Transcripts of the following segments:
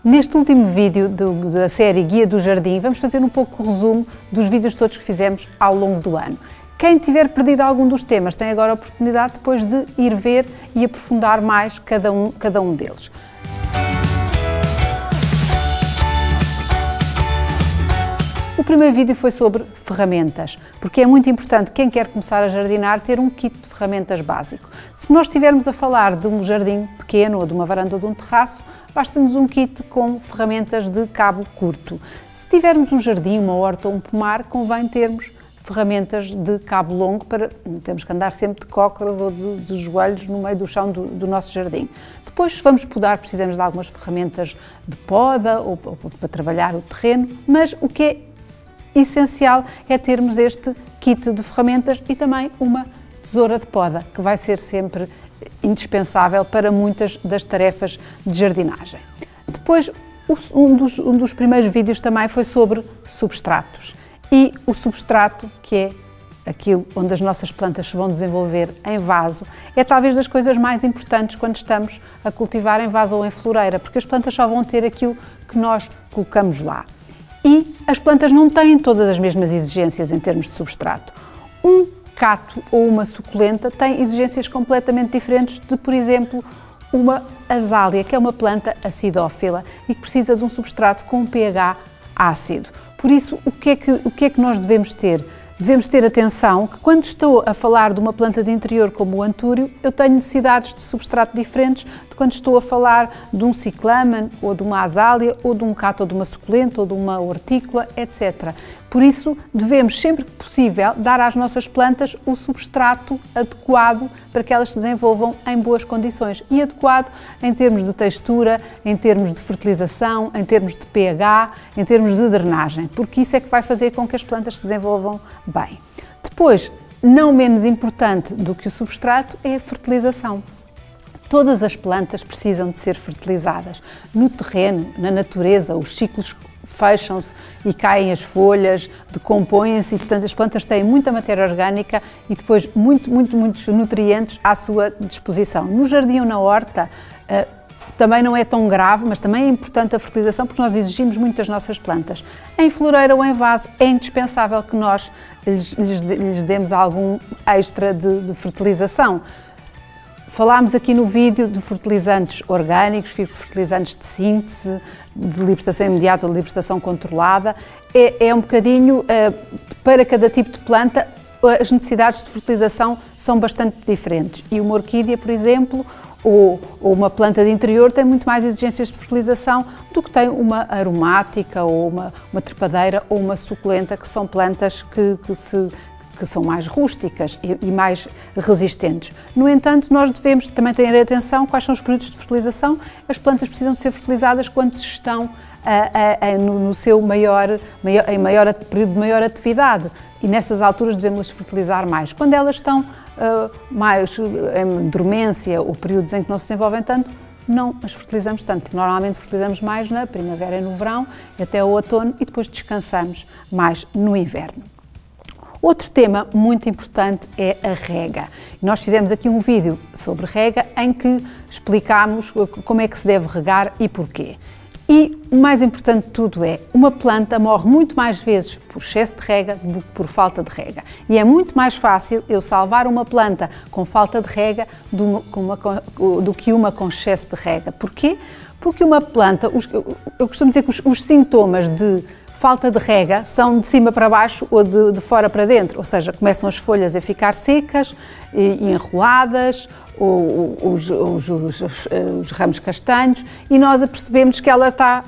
Neste último vídeo da série Guia do Jardim, vamos fazer um pouco o resumo dos vídeos todos que fizemos ao longo do ano. Quem tiver perdido algum dos temas tem agora a oportunidade depois de ir ver e aprofundar mais cada um deles. O primeiro vídeo foi sobre ferramentas, porque é muito importante quem quer começar a jardinar ter um kit de ferramentas básico. Se nós estivermos a falar de um jardim pequeno, ou de uma varanda ou de um terraço, basta-nos um kit com ferramentas de cabo curto. Se tivermos um jardim, uma horta ou um pomar, convém termos ferramentas de cabo longo para não termos que andar sempre de cócoras ou de joelhos no meio do chão do nosso jardim. Depois, se vamos podar, precisamos de algumas ferramentas de poda ou para trabalhar o terreno, mas o que é essencial é termos este kit de ferramentas e também uma tesoura de poda, que vai ser sempre indispensável para muitas das tarefas de jardinagem. Depois, um dos primeiros vídeos também foi sobre substratos. E o substrato, que é aquilo onde as nossas plantas se vão desenvolver em vaso, é talvez das coisas mais importantes quando estamos a cultivar em vaso ou em floreira, porque as plantas só vão ter aquilo que nós colocamos lá. E as plantas não têm todas as mesmas exigências em termos de substrato. Um cato ou uma suculenta tem exigências completamente diferentes de, por exemplo, uma azália, que é uma planta acidófila e que precisa de um substrato com um pH ácido. Por isso, o que é que nós devemos ter? Devemos ter atenção que quando estou a falar de uma planta de interior como o antúrio, eu tenho necessidades de substrato diferentes de quando estou a falar de um ciclamen, ou de uma azália, ou de um cato, ou de uma suculenta, ou de uma hortícola, etc. Por isso, devemos, sempre que possível, dar às nossas plantas o substrato adequado para que elas se desenvolvam em boas condições. E adequado em termos de textura, em termos de fertilização, em termos de pH, em termos de drenagem, porque isso é que vai fazer com que as plantas se desenvolvam bem. Depois, não menos importante do que o substrato, é a fertilização. Todas as plantas precisam de ser fertilizadas. No terreno, na natureza, os ciclos fecham-se e caem as folhas, decompõem-se e, portanto, as plantas têm muita matéria orgânica e depois muitos nutrientes à sua disposição. No jardim ou na horta, também não é tão grave, mas também é importante a fertilização porque nós exigimos muito das nossas plantas. Em floreira ou em vaso é indispensável que nós lhes demos algum extra de fertilização. Falámos aqui no vídeo de fertilizantes orgânicos, fertilizantes de síntese, de libertação imediata ou de libertação controlada. É um bocadinho, para cada tipo de planta, as necessidades de fertilização são bastante diferentes. E uma orquídea, por exemplo, ou uma planta de interior tem muito mais exigências de fertilização do que tem uma aromática ou uma trepadeira ou uma suculenta, que são plantas que são mais rústicas e mais resistentes. No entanto, nós devemos também ter atenção quais são os períodos de fertilização. As plantas precisam de ser fertilizadas quando estão no seu período de maior atividade e nessas alturas devemos fertilizar mais. Quando elas estão mais em dormência ou períodos em que não se desenvolvem tanto, não as fertilizamos tanto. Normalmente fertilizamos mais na primavera e no verão, até o outono, e depois descansamos mais no inverno. Outro tema muito importante é a rega. Nós fizemos aqui um vídeo sobre rega em que explicámos como é que se deve regar e porquê. E o mais importante de tudo é, uma planta morre muito mais vezes por excesso de rega do que por falta de rega. E é muito mais fácil eu salvar uma planta com falta de rega do que uma com excesso de rega. Porquê? Porque uma planta, eu costumo dizer que os sintomas de falta de rega são de cima para baixo ou de fora para dentro, ou seja, começam as folhas a ficar secas e enroladas, os ramos castanhos, e nós apercebemos que ela está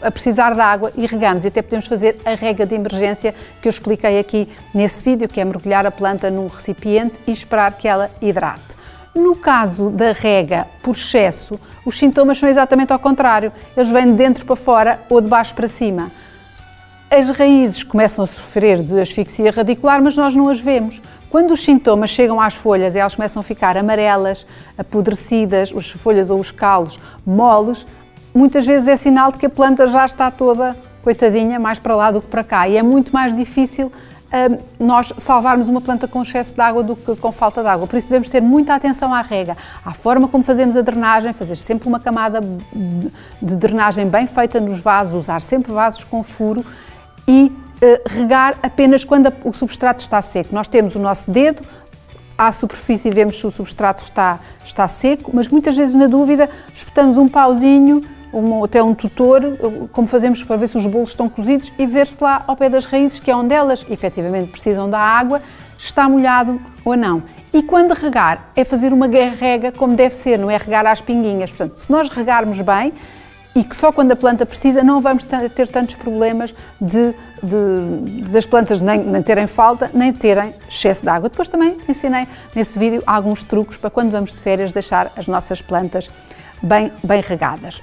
a precisar de água e regamos. E até podemos fazer a rega de emergência que eu expliquei aqui nesse vídeo, que é mergulhar a planta num recipiente e esperar que ela hidrate. No caso da rega por excesso, os sintomas são exatamente ao contrário. Eles vêm de dentro para fora ou de baixo para cima. As raízes começam a sofrer de asfixia radicular, mas nós não as vemos. Quando os sintomas chegam às folhas e elas começam a ficar amarelas, apodrecidas, as folhas ou os calos moles, muitas vezes é sinal de que a planta já está toda, coitadinha, mais para lá do que para cá. E é muito mais difícil nós salvarmos uma planta com excesso de água do que com falta de água. Por isso devemos ter muita atenção à rega, à forma como fazemos a drenagem, fazer sempre uma camada de drenagem bem feita nos vasos, usar sempre vasos com furo e regar apenas quando o substrato está seco. Nós temos o nosso dedo à superfície e vemos se o substrato está seco, mas muitas vezes na dúvida espetamos um pauzinho, até um tutor, como fazemos para ver se os bolos estão cozidos e ver se lá ao pé das raízes, que é onde elas efetivamente precisam da água, está molhado ou não. E quando regar, é fazer uma rega como deve ser, não é regar às pinguinhas. Portanto, se nós regarmos bem e que só quando a planta precisa, não vamos ter tantos problemas das plantas nem terem falta, nem terem excesso de água. Depois também ensinei nesse vídeo alguns truques para quando vamos de férias deixar as nossas plantas bem regadas.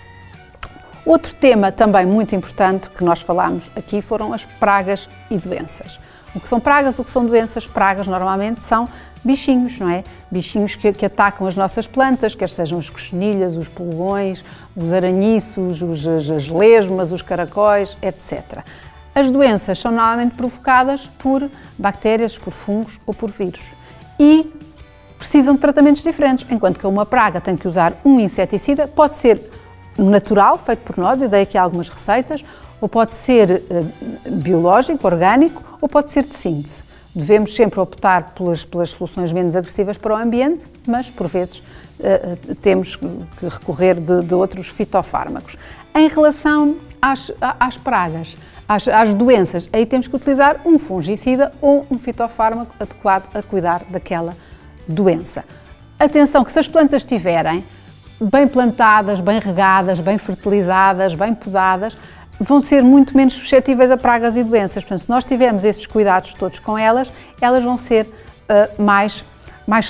Outro tema também muito importante que nós falámos aqui foram as pragas e doenças. O que são pragas, o que são doenças? Pragas normalmente são bichinhos, não é? Bichinhos que atacam as nossas plantas, quer sejam as cochinilhas, os pulgões, os aranhiços, as lesmas, os caracóis, etc. As doenças são normalmente provocadas por bactérias, por fungos ou por vírus. E precisam de tratamentos diferentes, enquanto que uma praga tem que usar um inseticida, pode ser natural, feito por nós, eu dei aqui algumas receitas, ou pode ser biológico, orgânico, ou pode ser de síntese. Devemos sempre optar pelas soluções menos agressivas para o ambiente, mas por vezes temos que recorrer de outros fitofármacos. Em relação às pragas, às doenças, aí temos que utilizar um fungicida ou um fitofármaco adequado a cuidar daquela doença. Atenção que se as plantas estiverem bem plantadas, bem regadas, bem fertilizadas, bem podadas, vão ser muito menos suscetíveis a pragas e doenças. Portanto, se nós tivermos esses cuidados todos com elas, elas vão ser mais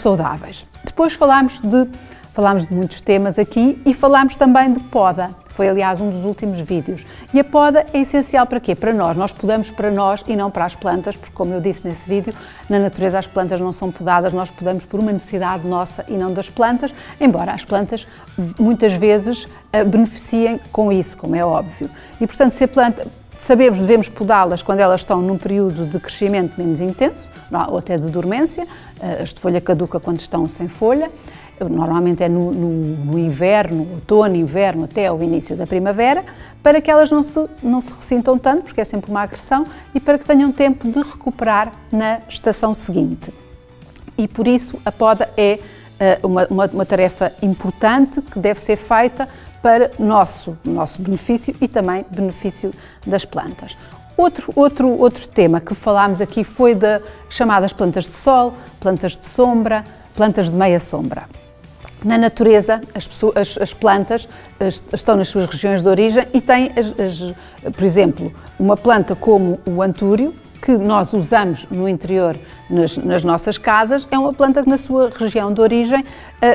saudáveis. Depois falámos de muitos temas aqui e falámos também de poda. Foi, aliás, um dos últimos vídeos. E a poda é essencial para quê? Para nós. Nós podamos para nós e não para as plantas, porque, como eu disse nesse vídeo, na natureza as plantas não são podadas, nós podamos por uma necessidade nossa e não das plantas, embora as plantas muitas vezes beneficiem com isso, como é óbvio. E, portanto, se a planta... Sabemos, devemos podá-las quando elas estão num período de crescimento menos intenso, ou até de dormência, as de folha caduca quando estão sem folha, normalmente é no inverno, outono, inverno, até ao início da primavera, para que elas não se ressintam tanto, porque é sempre uma agressão, e para que tenham tempo de recuperar na estação seguinte. E por isso a poda é uma tarefa importante que deve ser feita para nosso benefício e também benefício das plantas. Outro tema que falámos aqui foi das chamadas plantas de sol, plantas de sombra, plantas de meia sombra. Na natureza, as plantas estão nas suas regiões de origem e têm, por exemplo, uma planta como o antúrio, que nós usamos no interior, nas nossas casas, é uma planta que na sua região de origem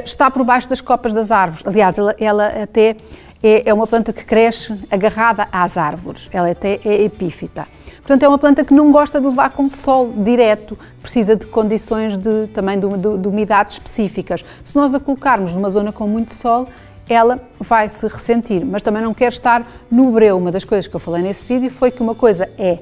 está por baixo das copas das árvores. Aliás, ela até é uma planta que cresce agarrada às árvores, ela até é epífita. Portanto, é uma planta que não gosta de levar com sol direto, precisa de condições também de umidade específicas. Se nós a colocarmos numa zona com muito sol, ela vai se ressentir, mas também não quer estar no breu. Uma das coisas que eu falei nesse vídeo foi que uma coisa é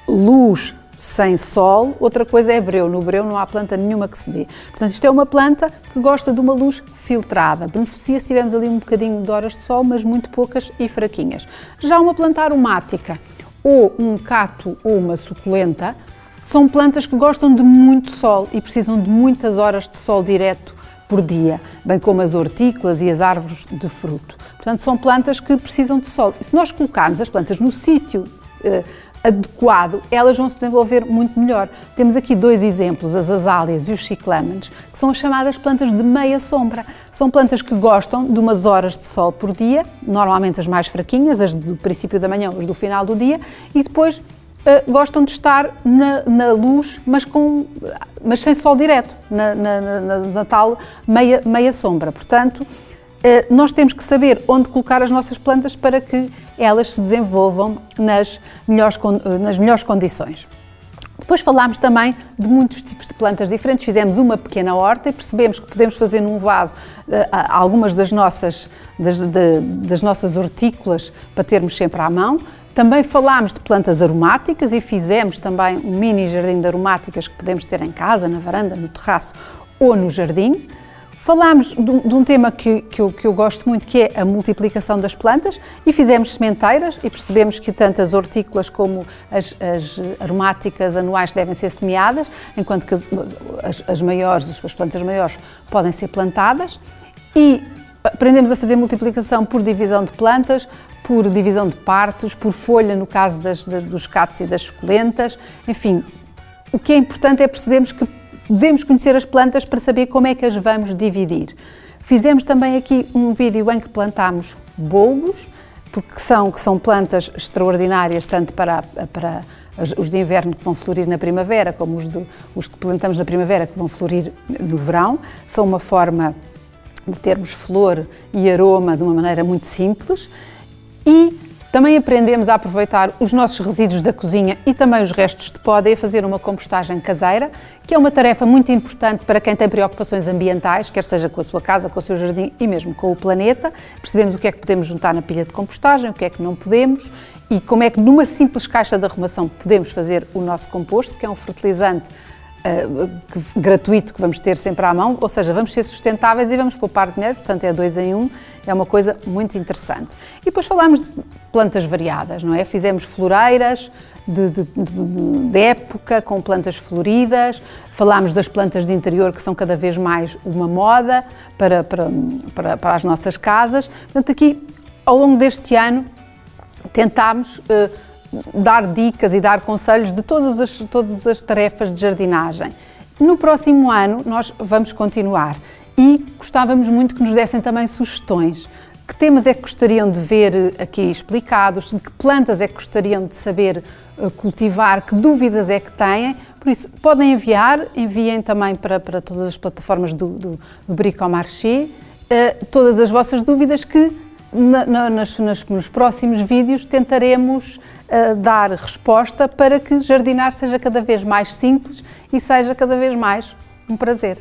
luz sem sol, outra coisa é breu. No breu não há planta nenhuma que se dê. Portanto, isto é uma planta que gosta de uma luz filtrada. Beneficia se tivermos ali um bocadinho de horas de sol, mas muito poucas e fraquinhas. Já uma planta aromática, ou um cato ou uma suculenta, são plantas que gostam de muito sol e precisam de muitas horas de sol direto por dia, bem como as hortícolas e as árvores de fruto. Portanto, são plantas que precisam de sol. E se nós colocarmos as plantas no sítio adequado, elas vão se desenvolver muito melhor. Temos aqui dois exemplos, as azáleas e os ciclâmenes, que são as chamadas plantas de meia sombra. São plantas que gostam de umas horas de sol por dia, normalmente as mais fraquinhas, as do princípio da manhã, as do final do dia, e depois gostam de estar na luz, mas sem sol direto, na tal meia sombra. Portanto, nós temos que saber onde colocar as nossas plantas para que elas se desenvolvam nas melhores condições. Depois falámos também de muitos tipos de plantas diferentes, fizemos uma pequena horta e percebemos que podemos fazer num vaso algumas das nossas hortícolas para termos sempre à mão. Também falámos de plantas aromáticas e fizemos também um mini jardim de aromáticas que podemos ter em casa, na varanda, no terraço ou no jardim. Falámos de um tema que eu gosto muito, que é a multiplicação das plantas, e fizemos sementeiras e percebemos que tanto as hortícolas como as aromáticas anuais devem ser semeadas, enquanto que as plantas maiores podem ser plantadas. E aprendemos a fazer multiplicação por divisão de plantas, por divisão de partos, por folha, no caso dos cactos e das suculentas. Enfim, o que é importante é percebermos que devemos conhecer as plantas para saber como é que as vamos dividir. Fizemos também aqui um vídeo em que plantámos bolgos, porque são plantas extraordinárias, tanto para os de inverno que vão florir na primavera, como os que plantamos na primavera que vão florir no verão. São uma forma de termos flor e aroma de uma maneira muito simples. E também aprendemos a aproveitar os nossos resíduos da cozinha e também os restos de poda e a fazer uma compostagem caseira, que é uma tarefa muito importante para quem tem preocupações ambientais, quer seja com a sua casa, com o seu jardim e mesmo com o planeta. Percebemos o que é que podemos juntar na pilha de compostagem, o que é que não podemos e como é que numa simples caixa de arrumação podemos fazer o nosso composto, que é um fertilizante gratuito que vamos ter sempre à mão, ou seja, vamos ser sustentáveis e vamos poupar dinheiro, portanto é 2 em 1, é uma coisa muito interessante. E depois falámos de plantas variadas, não é? Fizemos floreiras de época, com plantas floridas, falámos das plantas de interior que são cada vez mais uma moda para as nossas casas. Portanto, aqui, ao longo deste ano, tentámos dar dicas e dar conselhos de todas as tarefas de jardinagem. No próximo ano nós vamos continuar e gostávamos muito que nos dessem também sugestões. Que temas é que gostariam de ver aqui explicados, que plantas é que gostariam de saber cultivar, que dúvidas é que têm. Por isso, podem enviem também para todas as plataformas do Bricomarché todas as vossas dúvidas que nos próximos vídeos tentaremos dar resposta para que jardinar seja cada vez mais simples e seja cada vez mais um prazer.